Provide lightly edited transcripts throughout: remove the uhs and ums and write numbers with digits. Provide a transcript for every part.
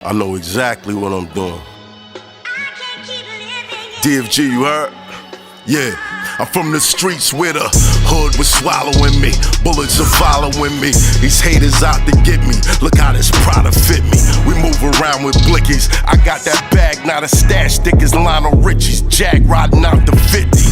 I know exactly what I'm doing. DFG, you heard? Yeah, I'm from the streets where the hood was swallowing me. Bullets are following me. These haters out to get me. Look how this product fit me. We move around with blickies. I got that bag, not a stash. Thick as Lionel Richie's. Jack riding out the 50.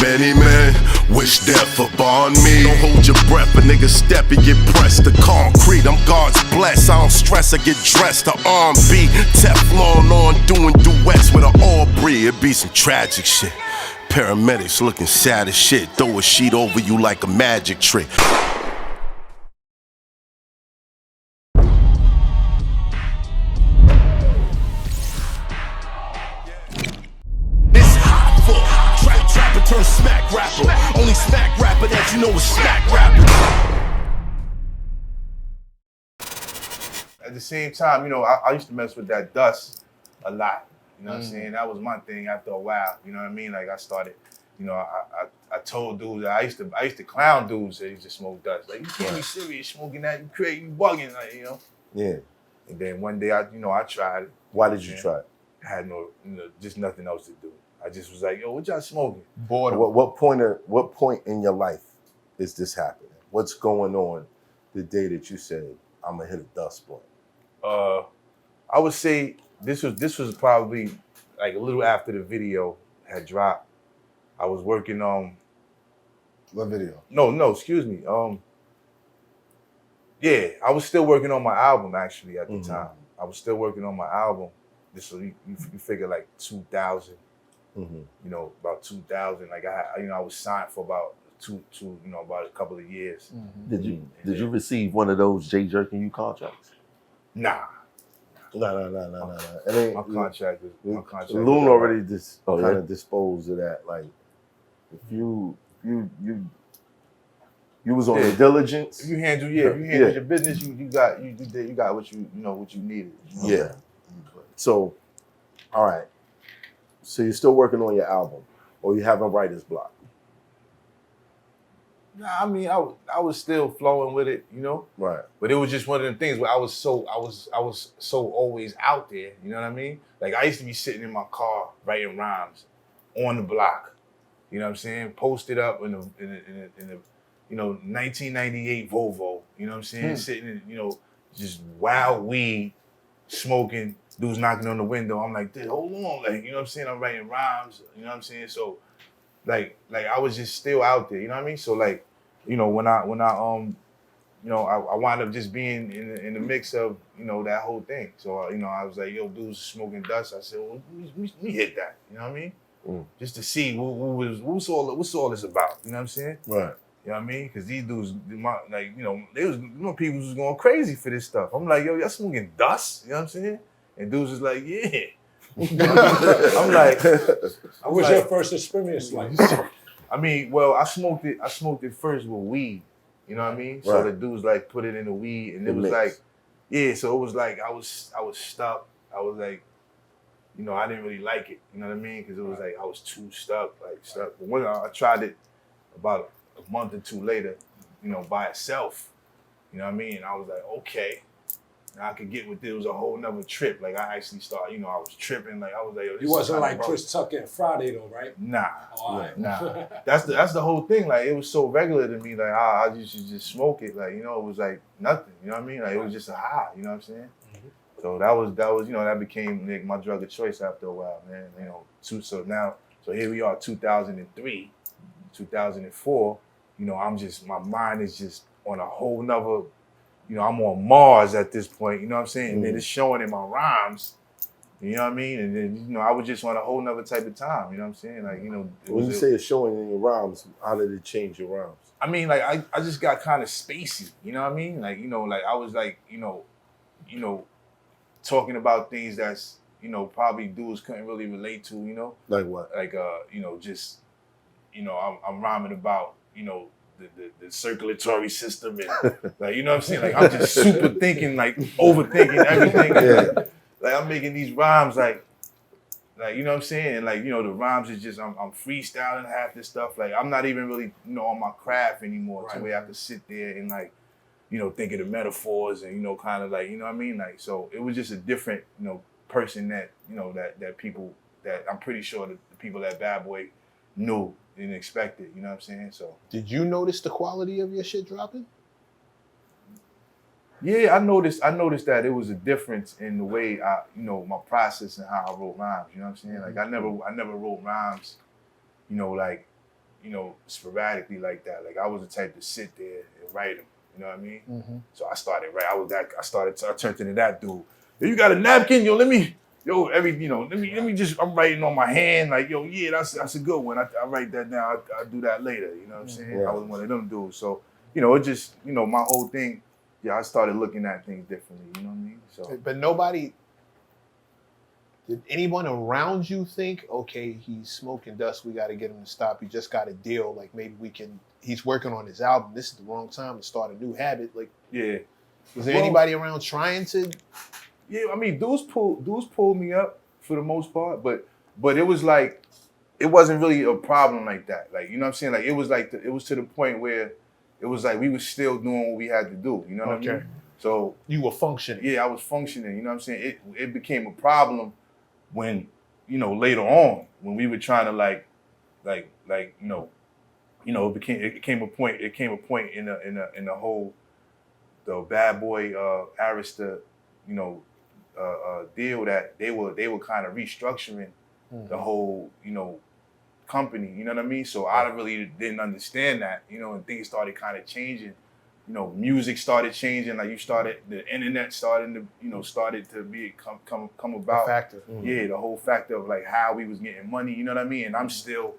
Many men wish death upon me. Don't hold your breath, a nigga step and get pressed to concrete. I'm God's blessed. I don't stress, I get dressed to R&B. Teflon on, doing duets with an Aubrey. It be some tragic shit. Paramedics looking sad as shit. Throw a sheet over you like a magic trick. This Hoffa, trapper turn smack rapper. Only smack rapper that you know is smack rapper. At the same time, you know, I used to mess with that dust a lot. You know what I'm saying? That was my thing after a while. You know what I mean? Like I started, you know, I told dudes that I used to clown dudes that used to smoke dust. Like, you can't be serious smoking that, you crazy, you bugging, like, you know? Yeah. And then one day I tried it. Why did you try it? I had no, you know, just nothing else to do. I just was like, yo, what y'all smoking? Bored. What point in your life is this happening? What's going on the day that you said, I'm gonna hit a dust blunt? I would say this was probably like a little after the video had dropped. I was working on What video? No, excuse me. Yeah, I was still working on my album actually at the time. I was still working on my album. This was you figure like 2000. You know, about 2000. Like I was signed for about about a couple of years. Did you receive one of those Jay jerking you contracts? Nah. No. My contract Loon already kind of disposed of that. Like, if you was on your diligence. If you handle your business, you got what you needed. Yeah. So, all right. So you're still working on your album, or you having writer's block? Nah, I mean, I was still flowing with it, you know. Right. But it was just one of them things where I was so always out there, you know what I mean? Like I used to be sitting in my car writing rhymes on the block, you know what I'm saying? Posted up in the 1998 Volvo, you know what I'm saying? Sitting in, you know, just wild weed, smoking, dudes knocking on the window. I'm like, dude, hold on, like, you know what I'm saying? I'm writing rhymes, you know what I'm saying? So. Like I was just still out there, you know what I mean? So like, you know, when I wound up just being in the mix of, you know, that whole thing. So you know, I was like, yo, dudes smoking dust. I said, well, we hit that, you know what I mean? Just to see what's all this about, you know what I'm saying? Right. You know what I mean? Because these dudes, like, you know, people was going crazy for this stuff. I'm like, yo, y'all smoking dust, you know what I'm saying? And dudes was like, yeah. I'm like, what was your first experience like? I mean, well, I smoked it first with weed. You know what I mean? Right. So the dudes like put it in the weed, and it was like, yeah. So it was like I was stuck. I was like, you know, I didn't really like it. You know what I mean? Because it was like I was too stuck. But when I tried it about a month or two later, you know, by itself. You know what I mean? And I was like, okay. Now I could get with it. It was a whole nother trip. Like I actually started, you know, I was tripping. Like I was like, yo, this you wasn't like bro. Chris Tucker and Friday though, right? Nah, right. nah. That's the whole thing. Like it was so regular to me. Like I used to just smoke it. Like, you know, it was like nothing. You know what I mean? Like it was just a high. You know what I'm saying? So that was you know, that became like my drug of choice after a while, man. You know, so here we are, 2003, 2004. You know, my mind is just on a whole nother. You know, I'm on Mars at this point, you know what I'm saying? And then it's showing in my rhymes, you know what I mean? And then, you know, I was just on a whole nother type of time, you know what I'm saying? Like, you know. When you say it's showing in your rhymes, how did it change your rhymes? I mean, like, I just got kind of spacey, you know what I mean? Like, you know, like I was like, you know, talking about things that's, you know, probably dudes couldn't really relate to, you know? Like what? Like, you know, just, you know, I'm rhyming about, you know, the circulatory system and like, you know what I'm saying? Like I'm just super thinking, like overthinking everything. Yeah. Like I'm making these rhymes like, you know what I'm saying? And like, you know, the rhymes is just, I'm freestyling half this stuff. Like I'm not even really, you know, on my craft anymore to where I have to sit there and like, you know, think of the metaphors and, you know, kind of like, you know what I mean? Like, so it was just a different, you know, person that, you know, that people, that I'm pretty sure that the people at Bad Boy knew and expected, you know what I'm saying? So. Did you notice the quality of your shit dropping? Yeah, I noticed that it was a difference in the way you know, my process and how I wrote rhymes, you know what I'm saying? Like I never wrote rhymes, you know, like, you know, sporadically like that. Like I was the type to sit there and write them, you know what I mean? Mm-hmm. So I started, right? I turned into that dude. Yo, you got a napkin? Yo, let me just, I'm writing on my hand, like, yo, yeah, that's a good one. I write that down, I'll do that later, you know what I'm saying? Right. I was one of them dudes. So, you know, it just, you know, my whole thing, yeah, I started looking at things differently, you know what I mean? So, But did anyone around you think, okay, he's smoking dust, we got to get him to stop, he just got a deal, like maybe he's working on his album, this is the wrong time to start a new habit, like, yeah. was there anybody around trying to? Yeah, I mean, dudes pulled me up for the most part, but it was like, it wasn't really a problem like that. Like, you know what I'm saying? Like, it was like, it was to the point where it was like we were still doing what we had to do, you know what I mean? So you were functioning. Yeah, I was functioning, you know what I'm saying? It became a problem when, you know, later on, when we were trying to like, you know, it came a point in the whole, the Bad Boy Arista, you know, deal that they were kind of restructuring the whole, you know, company, you know what I mean? So I really didn't understand that, you know, and things started kind of changing. You know, music started changing, like the internet started to, you know, started to come about. A factor. Yeah, the whole factor of like how we was getting money, you know what I mean? And I'm still,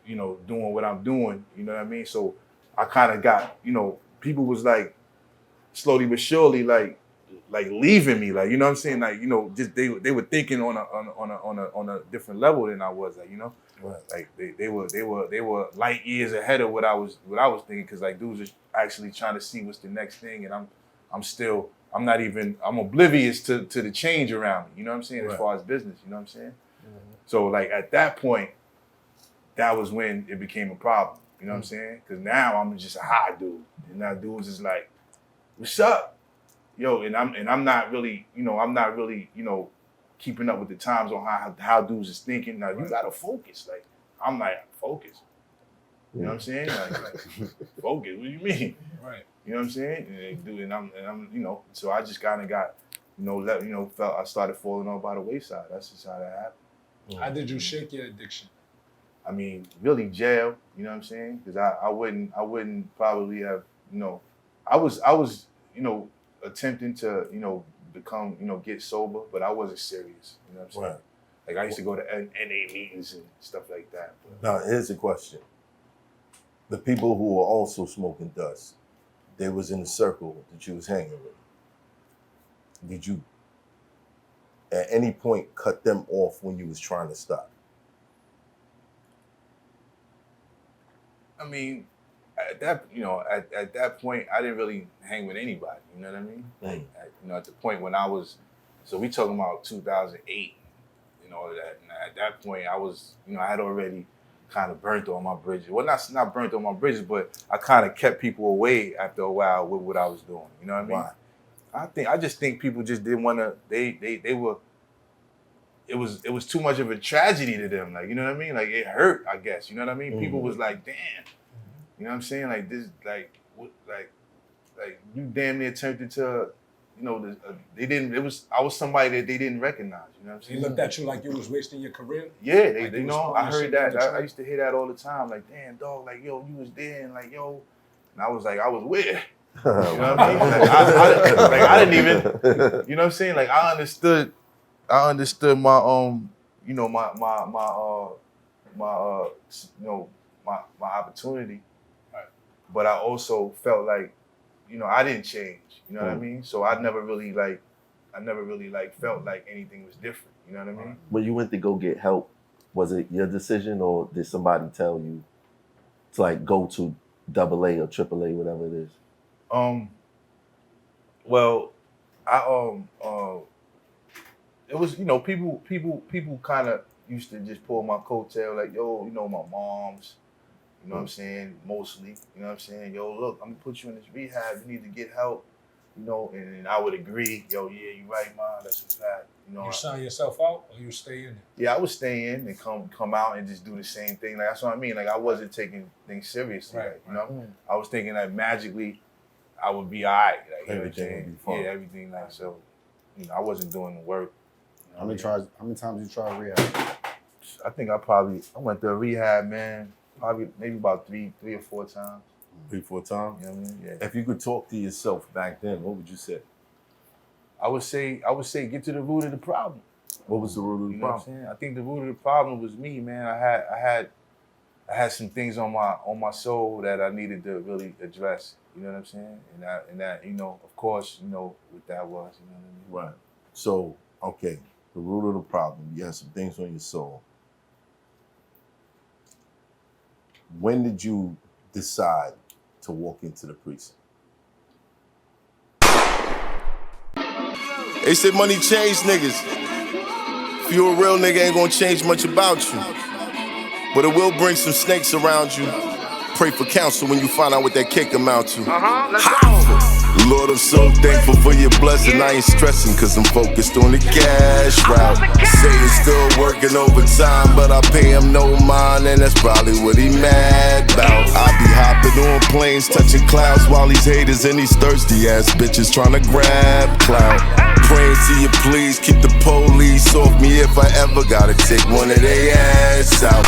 you know, doing what I'm doing, you know what I mean? So I kind of got, you know, people was like slowly but surely like leaving me, like, you know what I'm saying? Like, you know, just they were thinking on a different level than I was, like, you know? Right. Like they were light years ahead of what I was thinking, because like dudes are actually trying to see what's the next thing, and I'm oblivious to the change around me, you know what I'm saying? As far as business, you know what I'm saying? Mm-hmm. So like at that point, that was when it became a problem, you know what I'm saying? Because now I'm just a high dude, and now dudes is like, what's up? Yo, and I'm not really, you know, keeping up with the times on how dudes is thinking. Now you gotta focus. Like I'm like, focus. You know what I'm saying? Like focus. What do you mean? Right. You know what I'm saying? And I'm you know, so I just kind of got, you know, felt I started falling off by the wayside. That's just how that happened. How did you shake your addiction? I mean, really jail. You know what I'm saying? Because I wouldn't probably have, you know, I was, you know, attempting to, you know, become, you know, get sober, but I wasn't serious. You know what I'm saying? Right. Like I used to go to NA meetings and stuff like that. Now, here's a question. The people who were also smoking dust, they was in the circle that you was hanging with. Did you, at any point, cut them off when you was trying to stop? I mean, at that point, I didn't really hang with anybody. You know what I mean? Like, you know, at the point when I was, so we talking about 2008, you know, that, and at that point, I was, you know, I had already kind of burnt all my bridges. Well, not burnt all my bridges, but I kind of kept people away after a while with what I was doing. You know what I mean? Why? I just think people just didn't want to. They were. It was too much of a tragedy to them. Like, you know what I mean? Like it hurt. I guess, you know what I mean? Mm-hmm. People was like, damn. You know what I'm saying? Like this, like you damn near turned into, you know, I was somebody that they didn't recognize. You know what I'm saying? They looked at you like you was wasting your career? Yeah, like they know. I heard that. I used to hear that all the time. Like, damn, dog, like, yo, you was there, and like, yo, and I was like, I was with. You know what I mean? Like, I didn't even, you know what I'm saying? Like, I understood my, you know, my you know, my opportunity. But I also felt like, you know, I didn't change. You know what I mean? So I never really felt like anything was different. You know what I mean? When you went to go get help, was it your decision or did somebody tell you to like go to AA or AAA, whatever it is? Well, it was, you know, people kind of used to just pull my coattail, like, yo, you know, my mom's, You know what I'm saying? Mostly. You know what I'm saying? Yo, look, I'm gonna put you in this rehab. You need to get help. You know, and I would agree. Yo, yeah, you right, man. That's a fact. You know, You sign yourself out or you stay in it? yeah, I would stay in and come out and just do the same thing. Like that's what I mean. Like I wasn't taking things seriously. Right, Like, you know, I was thinking that magically I would be alright. Like, you know what I'm Everything saying? would be fine. Yeah, everything like so. You know, I wasn't doing the work. How many times you tried rehab? I think I went to rehab, man. Probably maybe about three or four times. 3-4 times. You know what I mean? Yeah. If you could talk to yourself back then, what would you say? I would say get to the root of the problem. What was the root of the You know what I'm problem? saying? I think the root of the problem was me, man. I had some things on my soul that I needed to really address. You know what I'm saying? And that you know, of course, you know what that was. You know what I mean? Right. So, okay, the root of the problem. You had some things on your soul. When did you decide to walk into the precinct? They said money changed niggas. If you a real nigga, ain't gonna change much about you. But it will bring some snakes around you. Pray for counsel when you find out what that cake amount to. Lord, I'm so thankful for your blessing. I ain't stressing cause I'm focused on the cash route. Say he's still working overtime, but I pay him no mind, and that's probably what he mad about. I be hopping on planes, touching clouds while these haters and these thirsty ass bitches trying to grab clout. Praying to you please keep the police off me if I ever gotta take one of they ass out.